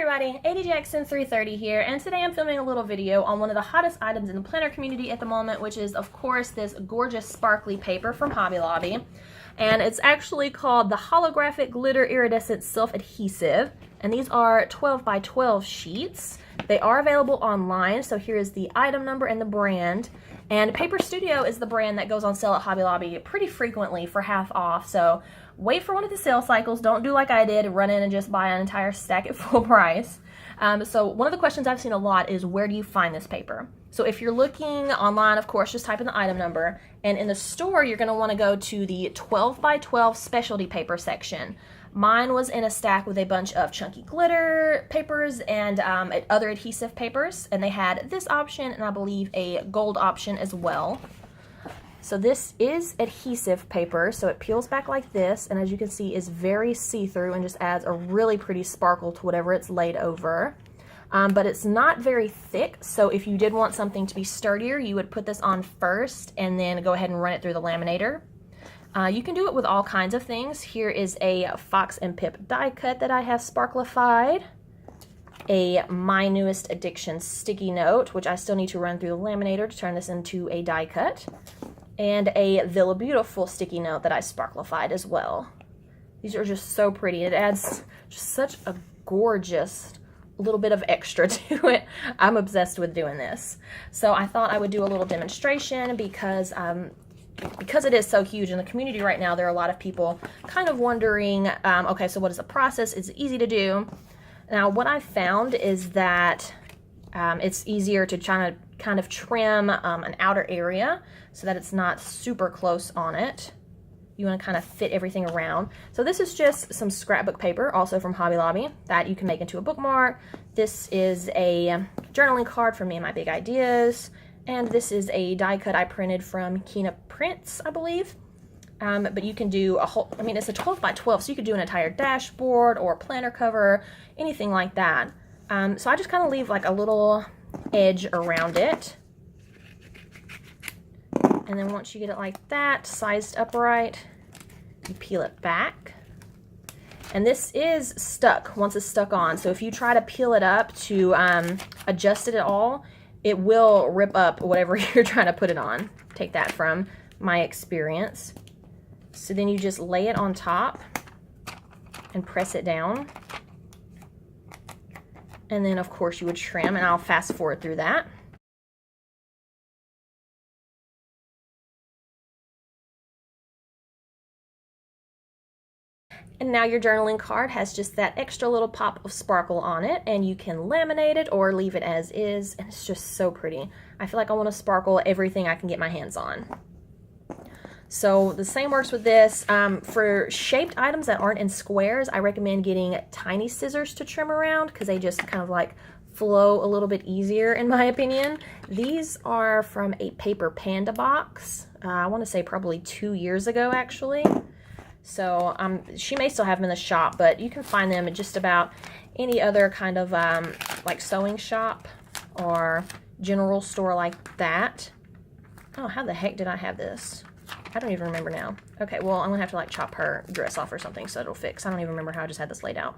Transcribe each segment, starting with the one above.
everybody, AD Jackson 330 here, and today I'm filming a little video on one of the hottest items in the planner community at the moment, which is, of course, this gorgeous sparkly paper from Hobby Lobby. And it's actually called the Holographic Glitter Iridescent Self-Adhesive, and these are 12 by 12 sheets. They are available online, so here is the item number and the brand. And Paper Studio is the brand that goes on sale at Hobby Lobby pretty frequently for half off, so wait for one of the sale cycles. Don't do like I did and run in and just buy an entire stack at full price. So one of the questions I've seen a lot is, where do you find this paper? So if you're looking online, of course, just type in the item number. And in the store, you're going to want to go to the 12 by 12 specialty paper section. Mine was in a stack with a bunch of chunky glitter papers and other adhesive papers. And they had this option and I believe a gold option as well. So this is adhesive paper, so it peels back like this, and as you can see is very see-through and just adds a really pretty sparkle to whatever it's laid over. But it's not very thick, so if you did want something to be sturdier, you would put this on first and then go ahead and run it through the laminator. You can do it with all kinds of things. Here is a Fox and Pip die cut that I have sparklified. A My Newest Addiction sticky note, which I still need to run through the laminator to turn this into a die cut. And a Villa Beautiful sticky note that I sparklified as well. These are just so pretty. It adds just such a gorgeous little bit of extra to it. I'm obsessed with doing this. So I thought I would do a little demonstration because it is so huge in the community right now. There are a lot of people kind of wondering, okay, so what is the process? Is it easy to do? Now, what I found is that it's easier to kind of trim an outer area so that it's not super close on it. You want to kind of fit everything around. So this is just some scrapbook paper, also from Hobby Lobby, that you can make into a bookmark. This is a journaling card for me and my big ideas. And this is a die cut I printed from Kina Prints, I believe. But you can do a whole, I mean, it's a 12 by 12, so you could do an entire dashboard or planner cover, anything like that. So I just kind of leave like a little edge around it. And then once you get it like that, sized upright, you peel it back. And this is stuck once it's stuck on. So if you try to peel it up to adjust it at all, it will rip up whatever you're trying to put it on. Take that from my experience. So then you just lay it on top and press it down. And then of course you would trim, and I'll fast forward through that. And now your journaling card has just that extra little pop of sparkle on it, and you can laminate it or leave it as is, and it's just so pretty. I feel like I want to sparkle everything I can get my hands on. So the same works with this. For shaped items that aren't in squares, I recommend getting tiny scissors to trim around because they just kind of like flow a little bit easier in my opinion. These are from a Paper Panda box. I want to say probably 2 years ago actually. So she may still have them in the shop, but you can find them at just about any other kind of like sewing shop or general store like that. Oh, how the heck did I have this? I don't even remember now. Okay, well, I'm gonna have to like chop her dress off or something so it'll fix. I don't even remember how I just had this laid out.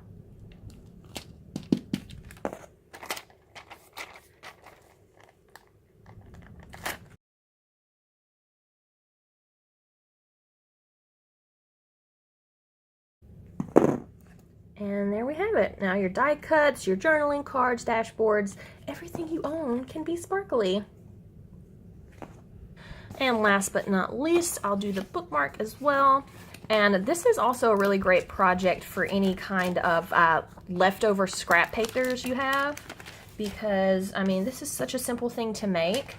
And there we have it. Now your die cuts, your journaling cards, dashboards, everything you own can be sparkly. And last but not least, I'll do the bookmark as well. And this is also a really great project for any kind of leftover scrap papers you have, because I mean, this is such a simple thing to make,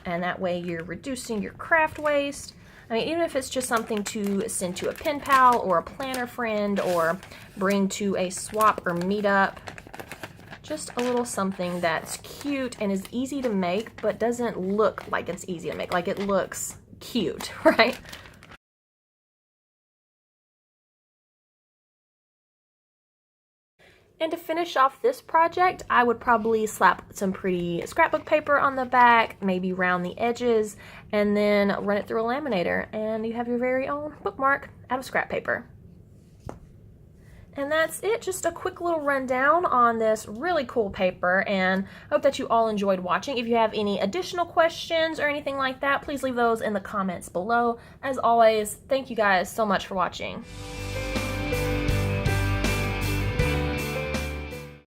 and that way you're reducing your craft waste. I mean, even if it's just something to send to a pen pal or a planner friend or bring to a swap or meetup, just a little something that's cute and is easy to make but doesn't look like it's easy to make. Like, it looks cute, right? And to finish off this project, I would probably slap some pretty scrapbook paper on the back, maybe round the edges, and then run it through a laminator, and you have your very own bookmark out of scrap paper. And that's it, just a quick little rundown on this really cool paper, and I hope that you all enjoyed watching. If you have any additional questions or anything like that, please leave those in the comments below. As always, thank you guys so much for watching.